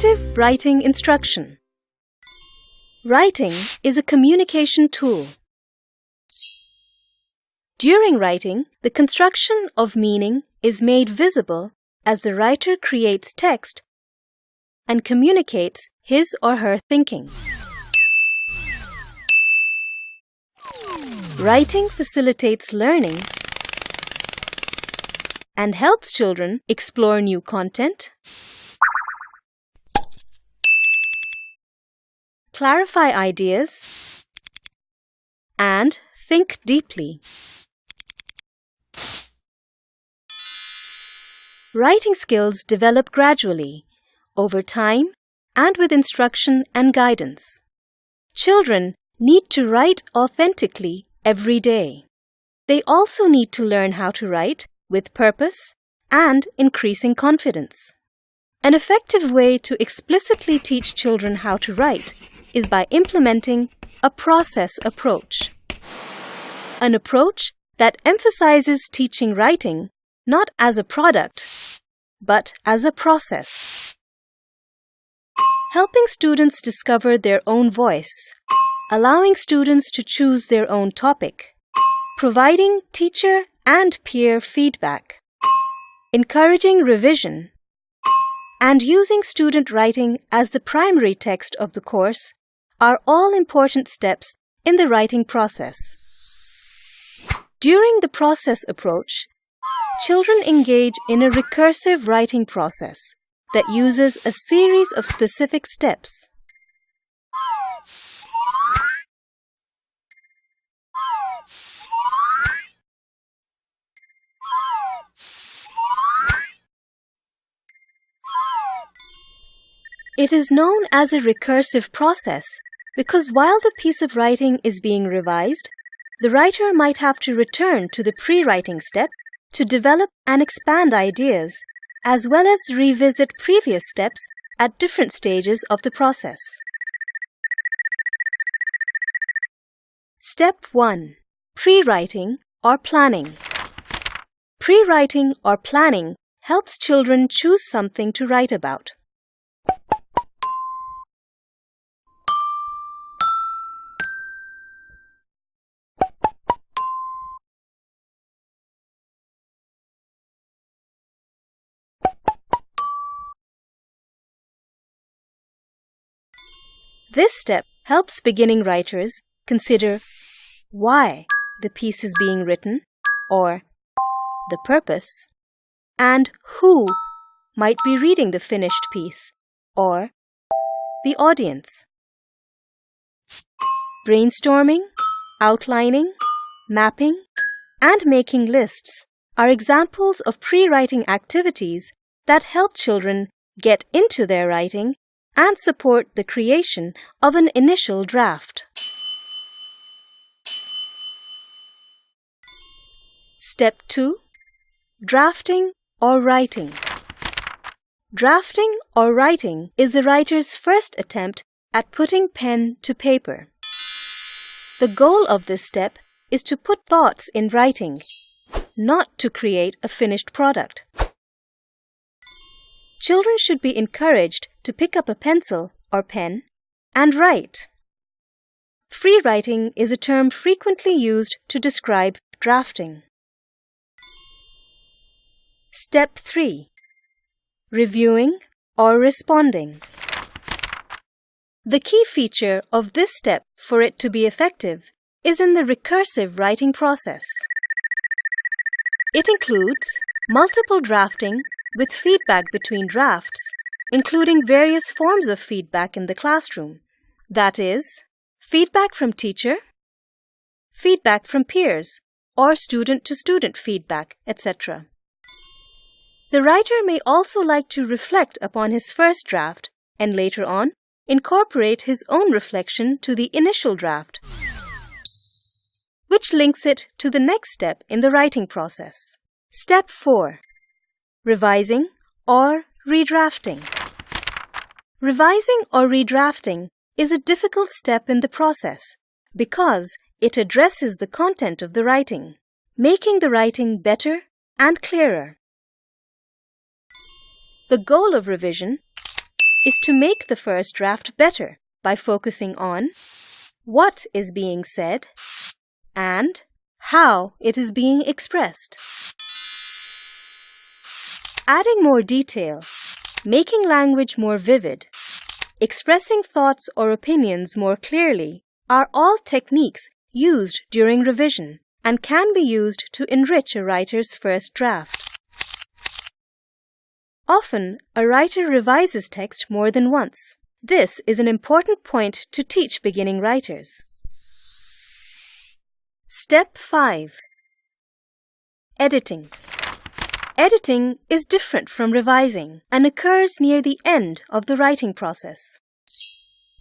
Effective writing instruction. Writing is a communication tool. During writing, the construction of meaning is made visible as the writer creates text and communicates his or her thinking. Writing facilitates learning and helps children explore new content, clarify ideas, and think deeply. Writing skills develop gradually, over time, and with instruction and guidance. Children need to write authentically every day. They also need to learn how to write with purpose and increasing confidence. An effective way to explicitly teach children how to write is by implementing a process approach. An approach that emphasizes teaching writing not as a product, but as a process. Helping students discover their own voice, allowing students to choose their own topic, providing teacher and peer feedback, encouraging revision, and using student writing as the primary text of the course are all important steps in the writing process. During the process approach, children engage in a recursive writing process that uses a series of specific steps. It is known as a recursive process because while the piece of writing is being revised, the writer might have to return to the pre-writing step to develop and expand ideas, as well as revisit previous steps at different stages of the process. Step 1. Pre-writing or planning. Pre-writing or planning helps children choose something to write about. This step helps beginning writers consider why the piece is being written, or the purpose, and who might be reading the finished piece, or the audience. Brainstorming, outlining, mapping, and making lists are examples of pre-writing activities that help children get into their writing and support the creation of an initial draft. Step 2. Drafting or writing. Drafting or writing is a writer's first attempt at putting pen to paper. The goal of this step is to put thoughts in writing, not to create a finished product. Children should be encouraged to pick up a pencil or pen and write. Free writing is a term frequently used to describe drafting. Step 3. Reviewing or responding. The key feature of this step for it to be effective is in the recursive writing process. It includes multiple drafting with feedback between drafts, including various forms of feedback in the classroom. That is, feedback from teacher, feedback from peers, or student-to-student feedback, etc. The writer may also like to reflect upon his first draft and later on incorporate his own reflection to the initial draft, which links it to the next step in the writing process. Step 4. Revising or redrafting. Revising or redrafting is a difficult step in the process because it addresses the content of the writing, making the writing better and clearer. The goal of revision is to make the first draft better by focusing on what is being said and how it is being expressed. Adding more detail, making language more vivid, expressing thoughts or opinions more clearly are all techniques used during revision and can be used to enrich a writer's first draft. Often, a writer revises text more than once. This is an important point to teach beginning writers. Step 5. Editing. Editing is different from revising and occurs near the end of the writing process.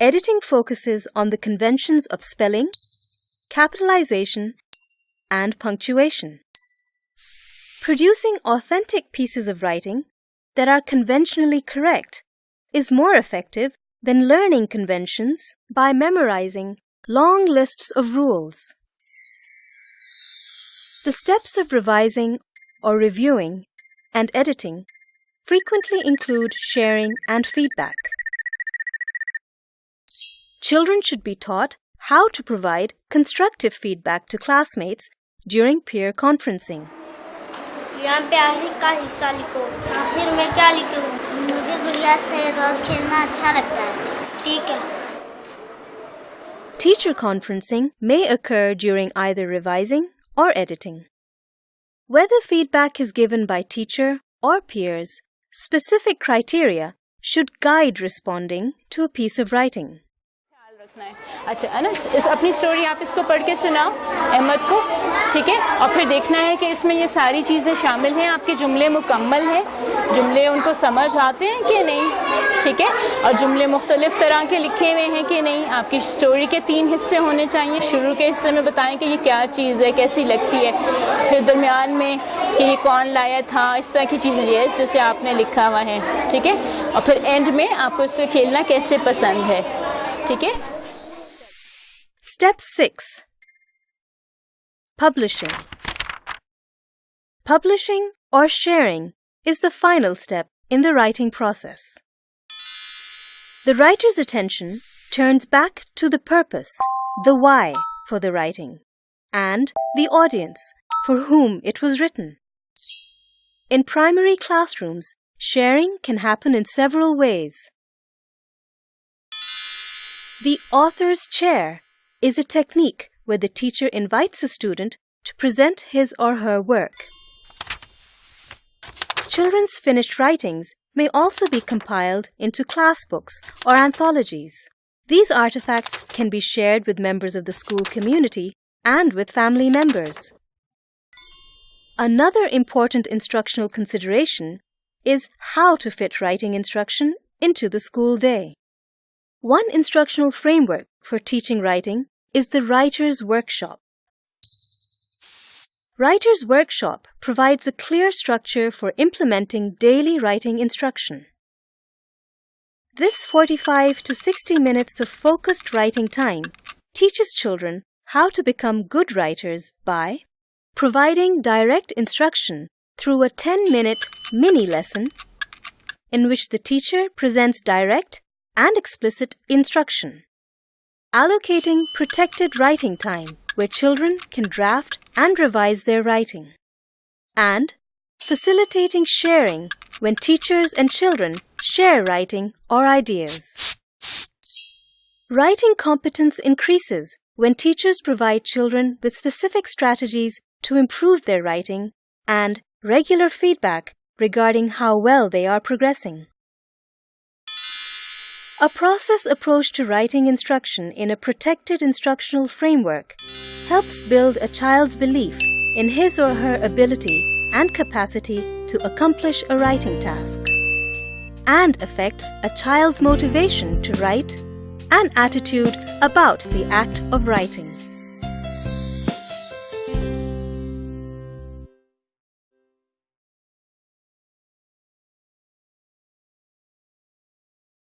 Editing focuses on the conventions of spelling, capitalization, and punctuation. Producing authentic pieces of writing that are conventionally correct is more effective than learning conventions by memorizing long lists of rules. The steps of revising or reviewing and editing frequently include sharing and feedback. Children should be taught how to provide constructive feedback to classmates during peer conferencing. यहाँ पे आखिर का हिस्सा लिखो। आखिर में क्या लिखूं? मुझे गुड़िया से रोज खेलना अच्छा लगता है। ठीक है। Teacher conferencing may occur during either revising or editing. Whether feedback is given by teacher or peers, specific criteria should guide responding to a piece of writing. अच्छा अनस, इस अपनी स्टोरी आप इसको पढ़ के सुनाओ अहमद को, ठीक है? और फिर देखना है कि इसमें ये सारी चीज़ें शामिल हैं, आपके जुमले मुकम्मल हैं, जुमले उनको समझ आते हैं कि नहीं, ठीक है? और जुमले मुख्तलिफ तरह के लिखे हुए हैं कि नहीं। आपकी स्टोरी के 3 हिस्से होने चाहिए। शुरू के हिस्से में बताएं कि ये क्या चीज़ है, कैसी लगती है, फिर दरमियान में कि ये कौन लाया था, इस तरह की चीज़ें ये जैसे आपने लिखा हुआ है, ठीक है? और फिर एंड में आपको इससे खेलना कैसे पसंद है, ठीक है? Step 6. Publishing. Publishing or sharing is the final step in the writing process. The writer's attention turns back to the purpose, the why for the writing, and the audience for whom it was written. In primary classrooms, sharing can happen in several ways. The author's chair is a technique where the teacher invites a student to present his or her work. Children's finished writings may also be compiled into class books or anthologies. These artifacts can be shared with members of the school community and with family members. Another important instructional consideration is how to fit writing instruction into the school day. One instructional framework for teaching writing is the Writer's Workshop. Writer's Workshop provides a clear structure for implementing daily writing instruction. This 45 to 60 minutes of focused writing time teaches children how to become good writers by providing direct instruction through a 10-minute mini lesson in which the teacher presents direct and explicit instruction, allocating protected writing time where children can draft and revise their writing, and facilitating sharing when teachers and children share writing or ideas. Writing competence increases when teachers provide children with specific strategies to improve their writing and regular feedback regarding how well they are progressing. A process approach to writing instruction in a protected instructional framework helps build a child's belief in his or her ability and capacity to accomplish a writing task, and affects a child's motivation to write and attitude about the act of writing.